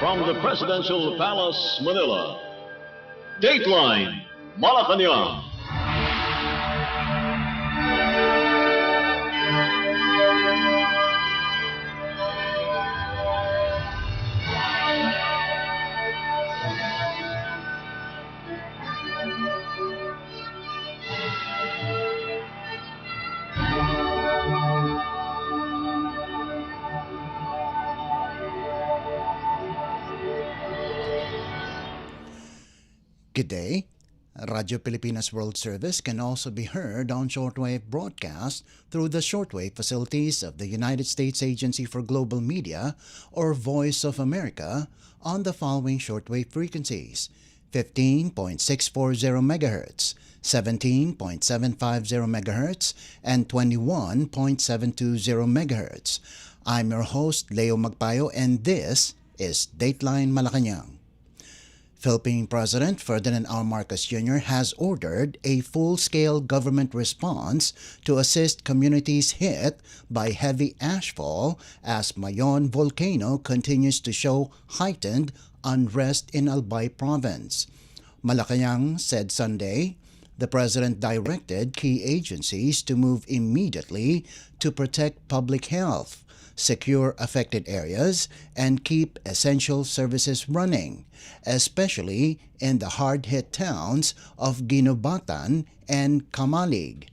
from the Presidential Palace, Manila, Dateline Malacañang. Good day. Radio Pilipinas World Service can also be heard on shortwave broadcast through the shortwave facilities of the United States Agency for Global Media or Voice of America on the following shortwave frequencies: 15.640 MHz, 17.750 MHz, and 21.720 MHz. I'm your host, Leo Magpayo, and this is Dateline Malacañang. Philippine President Ferdinand R. Marcos Jr. has ordered a full-scale government response to assist communities hit by heavy ashfall as Mayon volcano continues to show heightened unrest in Albay Province. Malacañang said Sunday the President directed key agencies to move immediately to protect public health, secure affected areas, and keep essential services running, especially in the hard-hit towns of Ginobatan and Kamalig.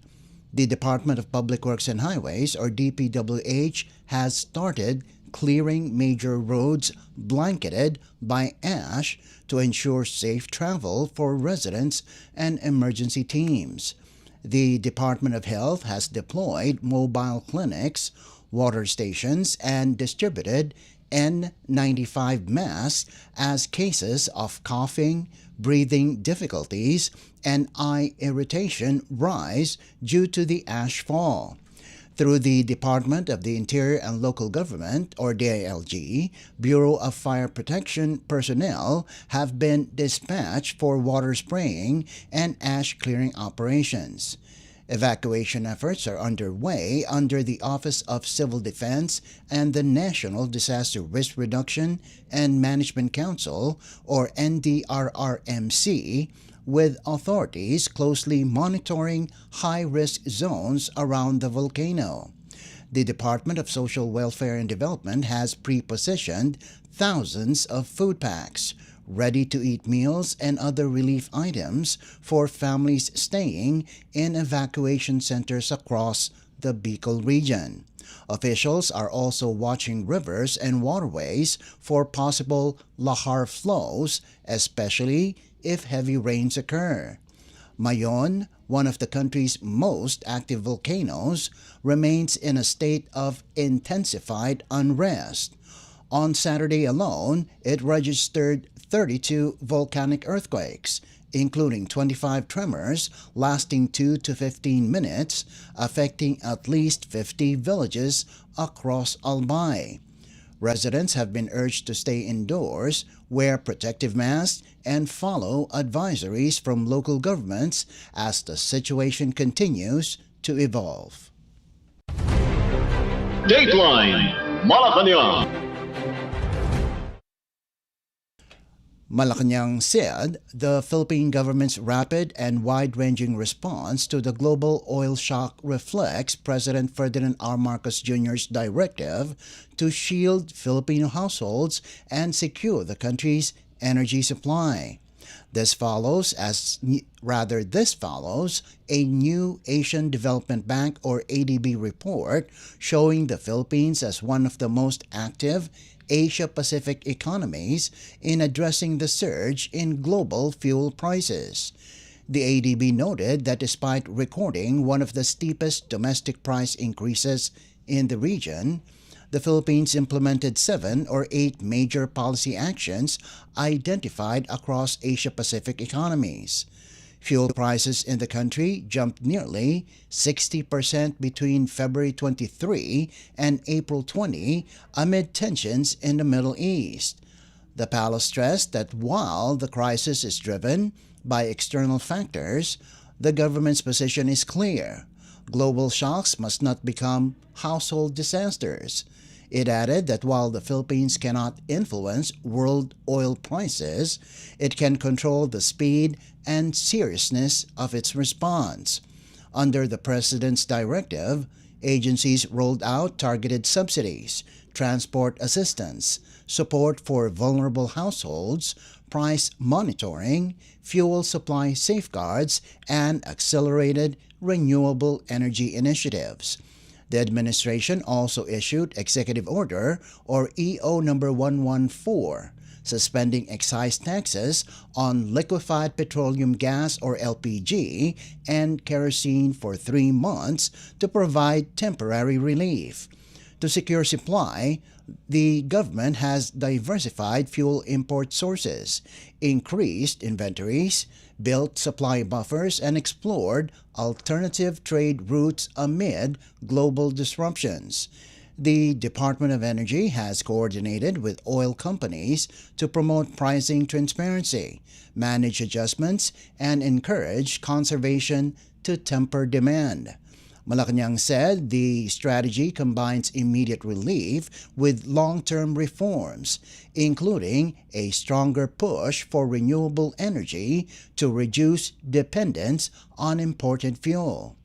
The Department of Public Works and Highways, or DPWH, has started clearing major roads blanketed by ash to ensure safe travel for residents and emergency teams. The Department of Health has deployed mobile clinics, water stations, and distributed N95 masks as cases of coughing, breathing difficulties, and eye irritation rise due to the ash fall. Through the Department of the Interior and Local Government, or DILG, Bureau of Fire Protection personnel have been dispatched for water spraying and ash clearing operations. Evacuation efforts are underway under the Office of Civil Defense and the National Disaster Risk Reduction and Management Council, or NDRRMC, with authorities closely monitoring high-risk zones around the volcano. The Department of Social Welfare and Development has pre-positioned thousands of food packs, ready-to-eat meals, and other relief items for families staying in evacuation centers across the Bicol region. Officials are also watching rivers and waterways for possible lahar flows, especially if heavy rains occur. Mayon, one of the country's most active volcanoes, remains in a state of intensified unrest. On Saturday alone, it registered 32 volcanic earthquakes, including 25 tremors lasting 2 to 15 minutes, affecting at least 50 villages across Albay. Residents have been urged to stay indoors, wear protective masks, and follow advisories from local governments as the situation continues to evolve. Dateline Malacañang. Malacañang said the Philippine government's rapid and wide-ranging response to the global oil shock reflects President Ferdinand R. Marcos Jr.'s directive to shield Filipino households and secure the country's energy supply. This follows a new Asian Development Bank or ADB report showing the Philippines as one of the most active Asia-Pacific economies in addressing the surge in global fuel prices. The ADB noted that despite recording one of the steepest domestic price increases in the region, the Philippines implemented 7 or 8 major policy actions identified across Asia-Pacific economies. Fuel prices in the country jumped nearly 60% between February 23 and April 20 amid tensions in the Middle East. The palace stressed that while the crisis is driven by external factors, the government's position is clear. Global shocks must not become household disasters. It added that while the Philippines cannot influence world oil prices, it can control the speed and seriousness of its response. Under the President's directive, agencies rolled out targeted subsidies, transport assistance, support for vulnerable households, price monitoring, fuel supply safeguards, and accelerated renewable energy initiatives. The administration also issued Executive Order, or EO number 114, suspending excise taxes on liquefied petroleum gas, or LPG, and kerosene for 3 months to provide temporary relief. To secure supply, the government has diversified fuel import sources, increased inventories, built supply buffers, and explored alternative trade routes amid global disruptions. The Department of Energy has coordinated with oil companies to promote pricing transparency, manage adjustments, and encourage conservation to temper demand. Malacañang said the strategy combines immediate relief with long-term reforms, including a stronger push for renewable energy to reduce dependence on imported fuel.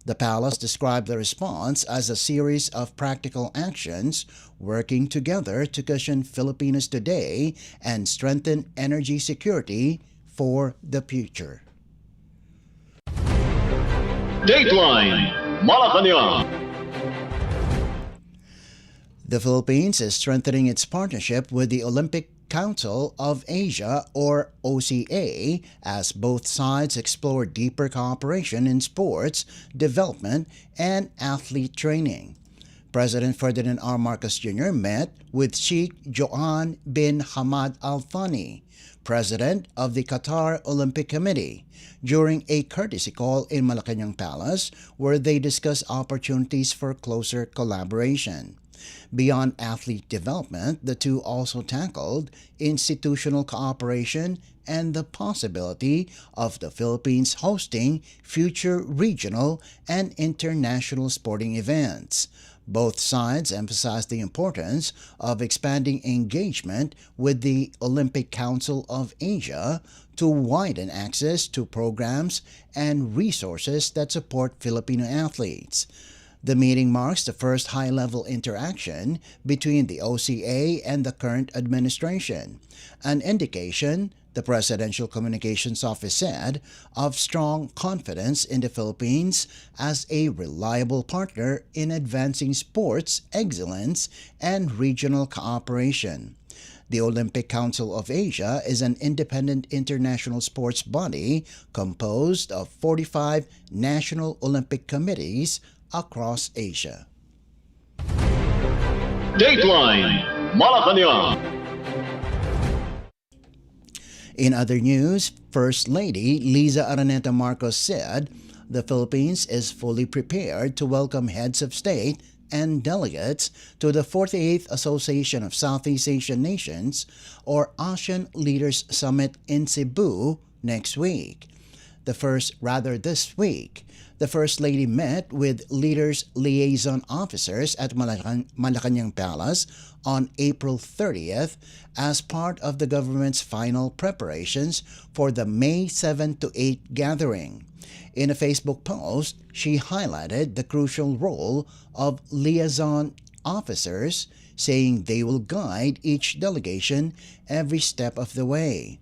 The palace described the response as a series of practical actions working together to cushion Filipinos today and strengthen energy security for the future. Dateline Malacañang. The Philippines is strengthening its partnership with the Olympic Council of Asia, or OCA, as both sides explore deeper cooperation in sports, development, and athlete training. President Ferdinand R. Marcos Jr. met with Sheikh Johan bin Hamad Al Thani, President of the Qatar Olympic Committee, during a courtesy call in Malacañang Palace where they discussed opportunities for closer collaboration. Beyond athlete development, the two also tackled institutional cooperation and the possibility of the Philippines hosting future regional and international sporting events. Both sides emphasized the importance of expanding engagement with the Olympic Council of Asia to widen access to programs and resources that support Filipino athletes. The meeting marks the first high-level interaction between the OCA and the current administration, an indication, the Presidential Communications Office said, of strong confidence in the Philippines as a reliable partner in advancing sports excellence and regional cooperation. The Olympic Council of Asia is an independent international sports body composed of 45 national Olympic committees across Asia. Dateline Malacañang. In other news, First Lady Liza Araneta Marcos said the Philippines is fully prepared to welcome heads of state and delegates to the 48th Association of Southeast Asian Nations, or ASEAN Leaders Summit in Cebu next week. This week, the First Lady met with leaders' liaison officers at Malacañang Palace on April 30th as part of the government's final preparations for the May 7 to 8 gathering. In a Facebook post, she highlighted the crucial role of liaison officers, saying they will guide each delegation every step of the way.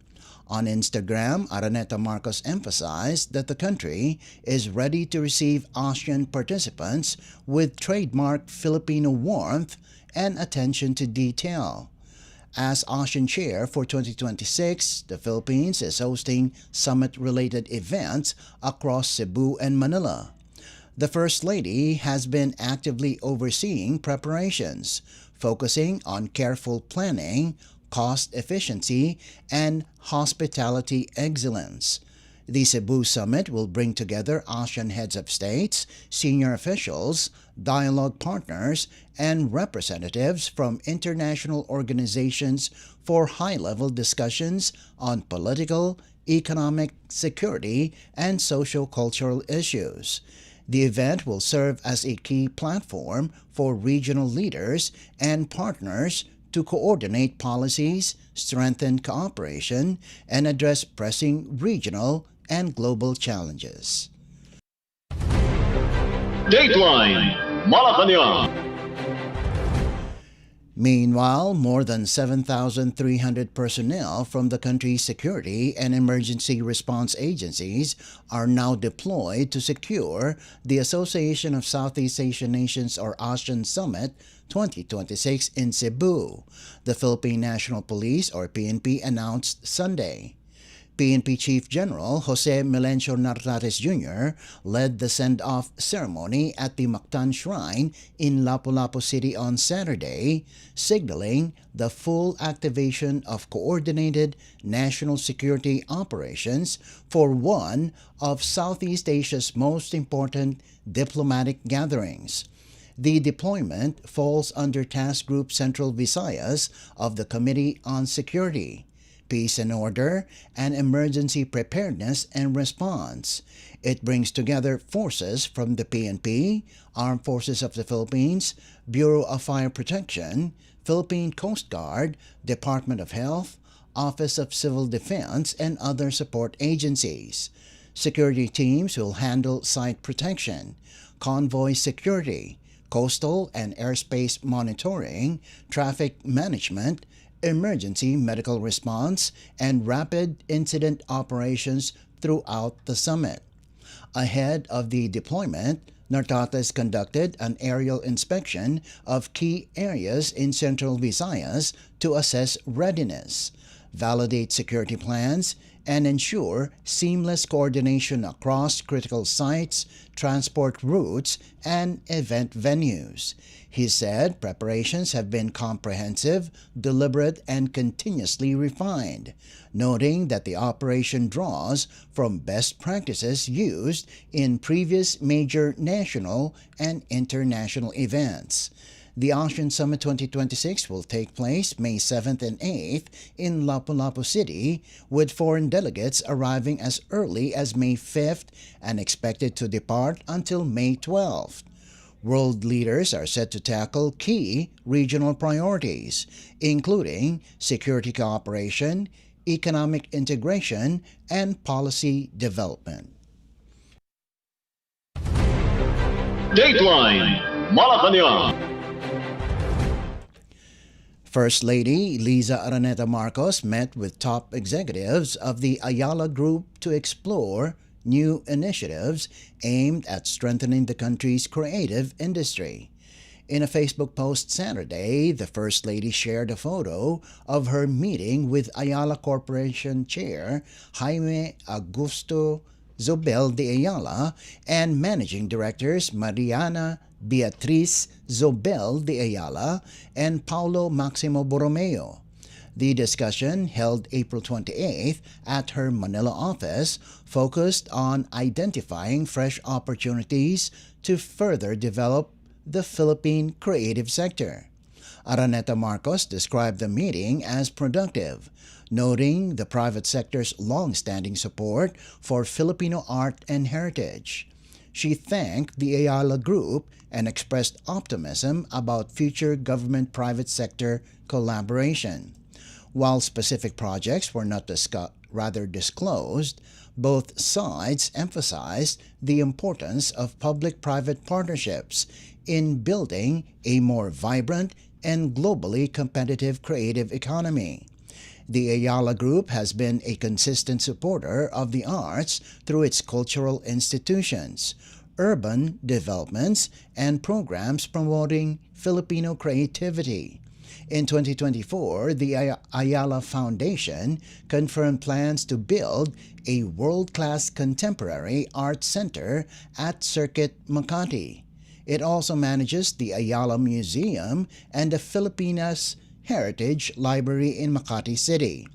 On Instagram, Araneta Marcos emphasized that the country is ready to receive ASEAN participants with trademark Filipino warmth and attention to detail. As ASEAN Chair for 2026, the Philippines is hosting summit-related events across Cebu and Manila. The First Lady has been actively overseeing preparations, focusing on careful planning, cost efficiency, and hospitality excellence. The Cebu Summit will bring together ASEAN heads of states, senior officials, dialogue partners, and representatives from international organizations for high-level discussions on political, economic, security, and socio-cultural issues. The event will serve as a key platform for regional leaders and partners to coordinate policies, strengthen cooperation, and address pressing regional and global challenges. Dateline Malacañang. Meanwhile, more than 7,300 personnel from the country's security and emergency response agencies are now deployed to secure the Association of Southeast Asian Nations or ASEAN Summit 2026 in Cebu, the Philippine National Police or PNP announced Sunday. PNP Chief General Jose Melencio Nartates Jr. led the send-off ceremony at the Mactan Shrine in Lapu-Lapu City on Saturday, signaling the full activation of coordinated national security operations for one of Southeast Asia's most important diplomatic gatherings. The deployment falls under Task Group Central Visayas of the Committee on Security, Peace and Order, and Emergency Preparedness and Response. It brings together forces from the PNP, Armed Forces of the Philippines, Bureau of Fire Protection, Philippine Coast Guard, Department of Health, Office of Civil Defense, and other support agencies. Security teams will handle site protection, convoy security, coastal and airspace monitoring, traffic management, emergency medical response, and rapid incident operations throughout the summit. Ahead of the deployment, Nartates conducted an aerial inspection of key areas in Central Visayas to assess readiness, validate security plans, and ensure seamless coordination across critical sites, transport routes, and event venues. He said preparations have been comprehensive, deliberate, and continuously refined, noting that the operation draws from best practices used in previous major national and international events. The ASEAN Summit 2026 will take place May 7th and 8th in Lapu-Lapu City, with foreign delegates arriving as early as May 5th and expected to depart until May 12th. World leaders are set to tackle key regional priorities, including security cooperation, economic integration, and policy development. Dateline Malacañang. First Lady Liza Araneta Marcos met with top executives of the Ayala Group to explore new initiatives aimed at strengthening the country's creative industry. In a Facebook post Saturday, the First Lady shared a photo of her meeting with Ayala Corporation Chair Jaime Augusto Zobel de Ayala and Managing Directors Mariana Beatriz Zobel de Ayala and Paulo Maximo Borromeo. The discussion, held April 28th at her Manila office, focused on identifying fresh opportunities to further develop the Philippine creative sector. Araneta Marcos described the meeting as productive, noting the private sector's long-standing support for Filipino art and heritage. She thanked the Ayala Group and expressed optimism about future government-private sector collaboration. While specific projects were not disclosed, both sides emphasized the importance of public-private partnerships in building a more vibrant and globally competitive creative economy. The Ayala Group has been a consistent supporter of the arts through its cultural institutions, urban developments, and programs promoting Filipino creativity. In 2024, the Ayala Foundation confirmed plans to build a world-class contemporary art center at Circuit Makati. It also manages the Ayala Museum and the Filipinas Heritage Library in Makati City.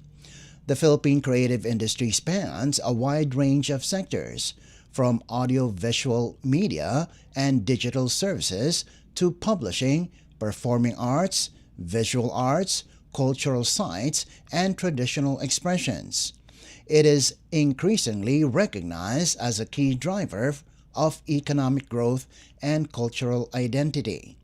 The Philippine creative industry spans a wide range of sectors, from audio-visual media and digital services to publishing, performing arts, visual arts, cultural sites, and traditional expressions. It is increasingly recognized as a key driver of economic growth and cultural identity.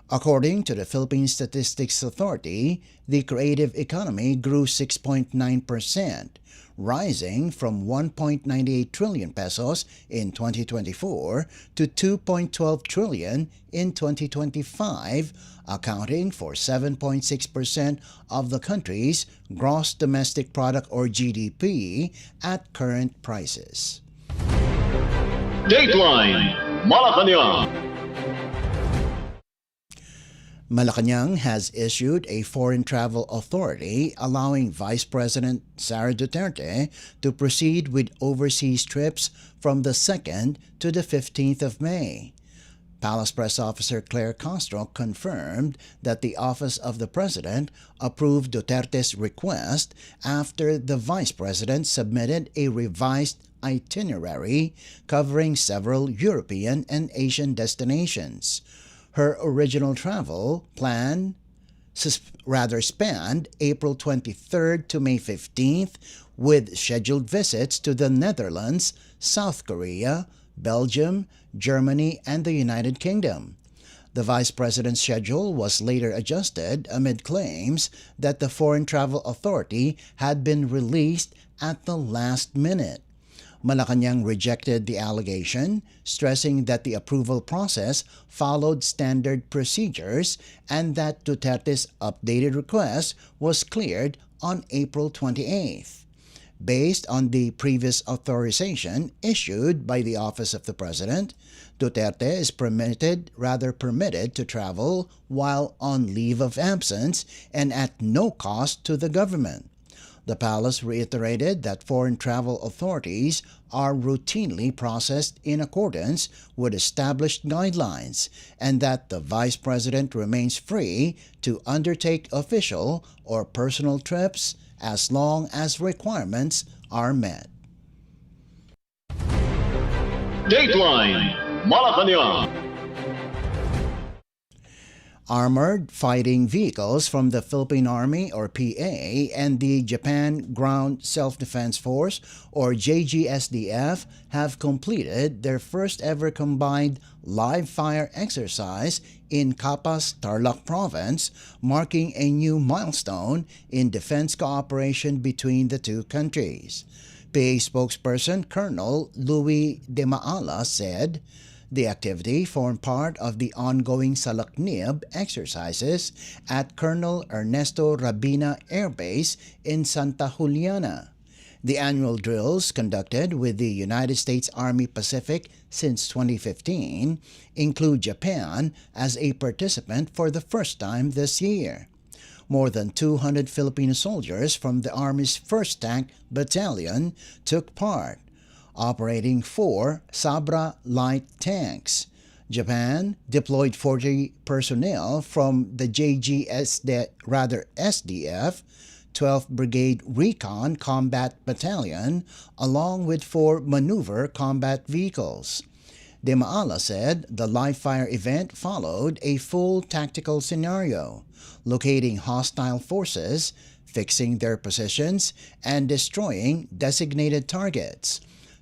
According to the Philippine Statistics Authority, the creative economy grew 6.9%, rising from 1.98 trillion pesos in 2024 to 2.12 trillion in 2025, accounting for 7.6% of the country's gross domestic product or GDP at current prices. Dateline Malacañang. Malacañang has issued a foreign travel authority allowing Vice President Sara Duterte to proceed with overseas trips from the 2nd to the 15th of May. Palace Press Officer Claire Castro confirmed that the Office of the President approved Duterte's request after the Vice President submitted a revised itinerary covering several European and Asian destinations. Her original travel plan spanned April 23rd to May 15th with scheduled visits to the Netherlands, South Korea, Belgium, Germany, and the United Kingdom. The Vice President's schedule was later adjusted amid claims that the Foreign Travel Authority had been released at the last minute. Malacañang rejected the allegation, stressing that the approval process followed standard procedures and that Duterte's updated request was cleared on April 28th. Based on the previous authorization issued by the Office of the President, Duterte is permitted to travel while on leave of absence and at no cost to the government. The palace reiterated that foreign travel authorities are routinely processed in accordance with established guidelines and that the Vice President remains free to undertake official or personal trips as long as requirements are met. Dateline Malacañang. Armored fighting vehicles from the Philippine Army or PA and the Japan Ground Self-Defense Force or JGSDF have completed their first ever combined live-fire exercise in Capas, Tarlac Province, marking a new milestone in defense cooperation between the two countries. PA spokesperson Colonel Louis de Maala said, "The activity formed part of the ongoing Salaknib exercises at Colonel Ernesto Rabina Air Base in Santa Juliana. The annual drills conducted with the United States Army Pacific since 2015 include Japan as a participant for the first time this year. More than 200 Filipino soldiers from the Army's 1st Tank Battalion took part, operating 4 Sabra light tanks. Japan deployed 40 personnel from the SDF, 12th Brigade Recon Combat Battalion, along with 4 maneuver combat vehicles. De Maala said the live-fire event followed a full tactical scenario, locating hostile forces, fixing their positions, and destroying designated targets.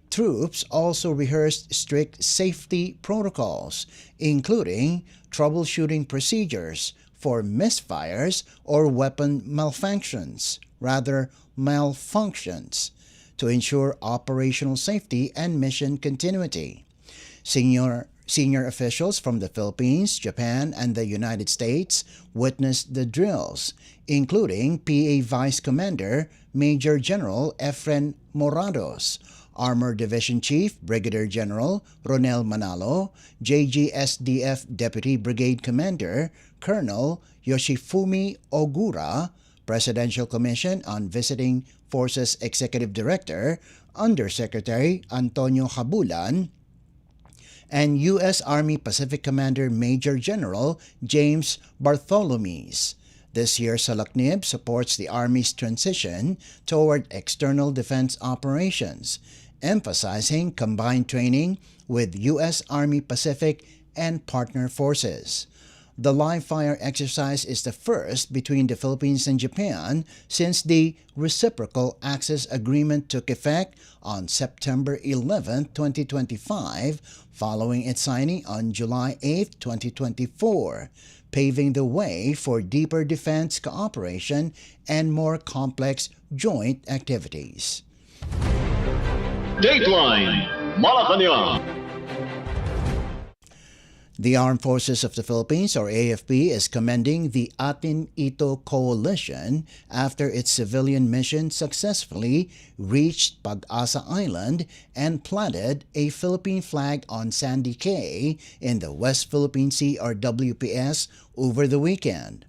Troops also rehearsed strict safety protocols, including troubleshooting procedures for misfires or weapon malfunctions, to ensure operational safety and mission continuity. Senior officials from the Philippines, Japan, and the United States witnessed the drills, including PA Vice Commander Major General Efren Morados, Armor Division Chief Brigadier General Ronel Manalo, JGSDF Deputy Brigade Commander Colonel Yoshifumi Ogura, Presidential Commission on Visiting Forces Executive Director Undersecretary Antonio Habulan, and U.S. Army Pacific Commander Major General James Bartholomew. This year's Salaknib supports the Army's transition toward external defense operations, emphasizing combined training with U.S. Army Pacific and partner forces. The live-fire exercise is the first between the Philippines and Japan since the Reciprocal Access Agreement took effect on September 11, 2025, following its signing on July 8, 2024, paving the way for deeper defense cooperation and more complex joint activities. Dateline Malacañang. The Armed Forces of the Philippines, or AFP, is commending the Atin Ito Coalition after its civilian mission successfully reached Pag-asa Island and planted a Philippine flag on Sandy Cay in the West Philippine Sea, or WPS, over the weekend.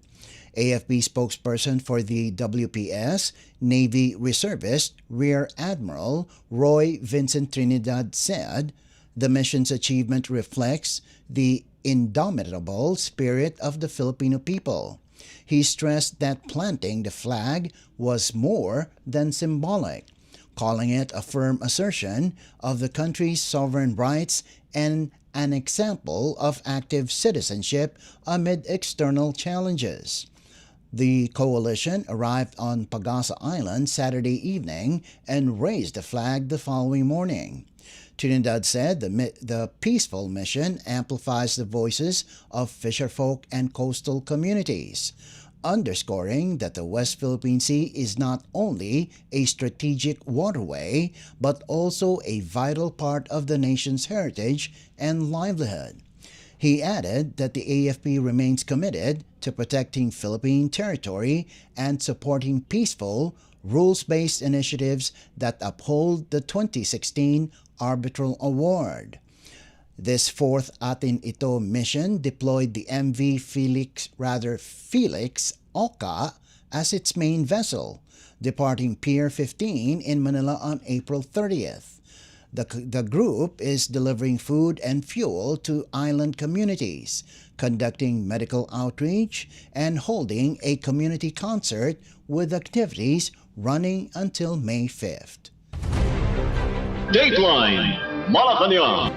AFP spokesperson for the WPS, Navy Reservist Rear Admiral Roy Vincent Trinidad said, "The mission's achievement reflects the indomitable spirit of the Filipino people." He stressed that planting the flag was more than symbolic, calling it a firm assertion of the country's sovereign rights and an example of active citizenship amid external challenges. The coalition arrived on Pag-asa Island Saturday evening and raised the flag the following morning. Trinidad said the peaceful mission amplifies the voices of fisherfolk and coastal communities, underscoring that the West Philippine Sea is not only a strategic waterway but also a vital part of the nation's heritage and livelihood. He added that the AFP remains committed to protecting Philippine territory and supporting peaceful, rules-based initiatives that uphold the 2016 Arbitral Award. This fourth Atin Ito mission deployed the MV Felix Oca as its main vessel, departing Pier 15 in Manila on April 30th. The group is delivering food and fuel to island communities, conducting medical outreach, and holding a community concert with activities running until May 5th. Dateline Malacañang.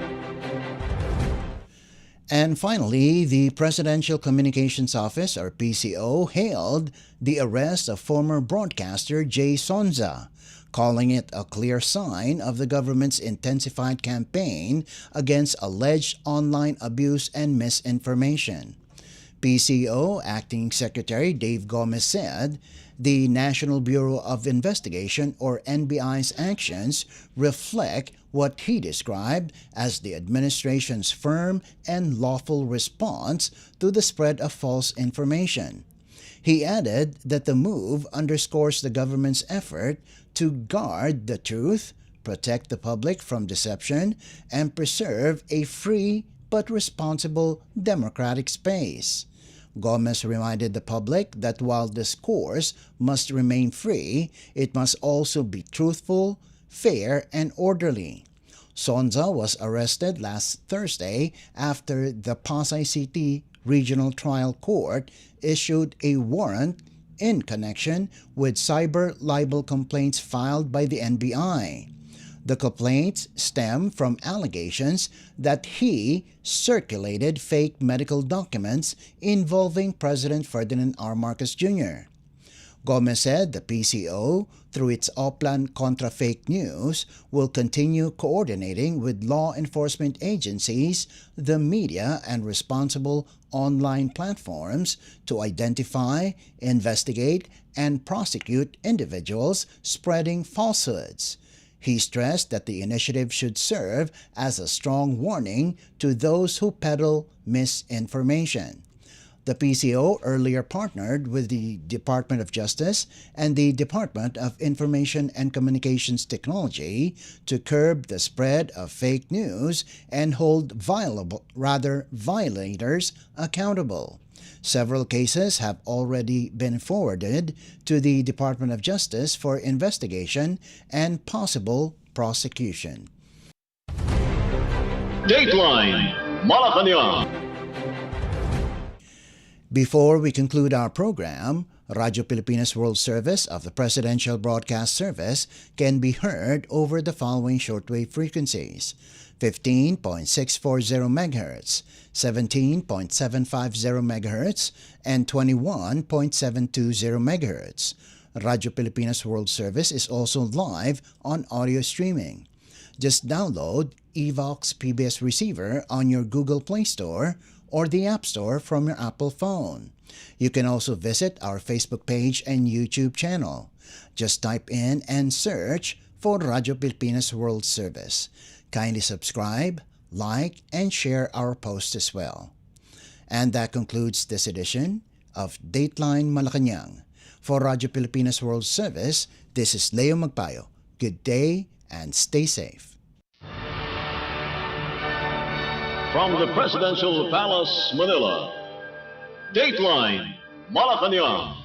And finally, the Presidential Communications Office, or PCO, hailed the arrest of former broadcaster Jay Sonza, calling it a clear sign of the government's intensified campaign against alleged online abuse and misinformation. PCO Acting Secretary Dave Gomez said, "The National Bureau of Investigation, or NBI's actions reflect what he described as the administration's firm and lawful response to the spread of false information." He added that the move underscores the government's effort to guard the truth, protect the public from deception, and preserve a free but responsible democratic space. Gomez reminded the public that while discourse must remain free, it must also be truthful, fair, and orderly. Sonza was arrested last Thursday after the Pasay City Regional Trial Court issued a warrant in connection with cyber libel complaints filed by the NBI. The complaints stem from allegations that he circulated fake medical documents involving President Ferdinand R. Marcos Jr. Gomez said the PCO, through its Oplan Contra Fake News, will continue coordinating with law enforcement agencies, the media, and responsible online platforms to identify, investigate, and prosecute individuals spreading falsehoods. He stressed that the initiative should serve as a strong warning to those who peddle misinformation. The PCO earlier partnered with the Department of Justice and the Department of Information and Communications Technology to curb the spread of fake news and hold violators accountable. Several cases have already been forwarded to the Department of Justice for investigation and possible prosecution. Dateline Malacañang. Before we conclude our program, Radyo Pilipinas World Service of the Presidential Broadcast Service can be heard over the following shortwave frequencies: 15.640 MHz, 17.750 MHz, and 21.720 MHz. Radyo Pilipinas World Service is also live on audio streaming. Just download Evox PBS Receiver on your Google Play Store or the App Store from your Apple phone. You can also visit our Facebook page and YouTube channel. Just type in and search for Radyo Pilipinas World Service. Kindly subscribe, like, and share our posts as well. And that concludes this edition of Dateline Malacañang. For Radyo Pilipinas World Service, this is Leo Magpayo. Good day and stay safe. From the Presidential Palace, Manila, Dateline Malacañang.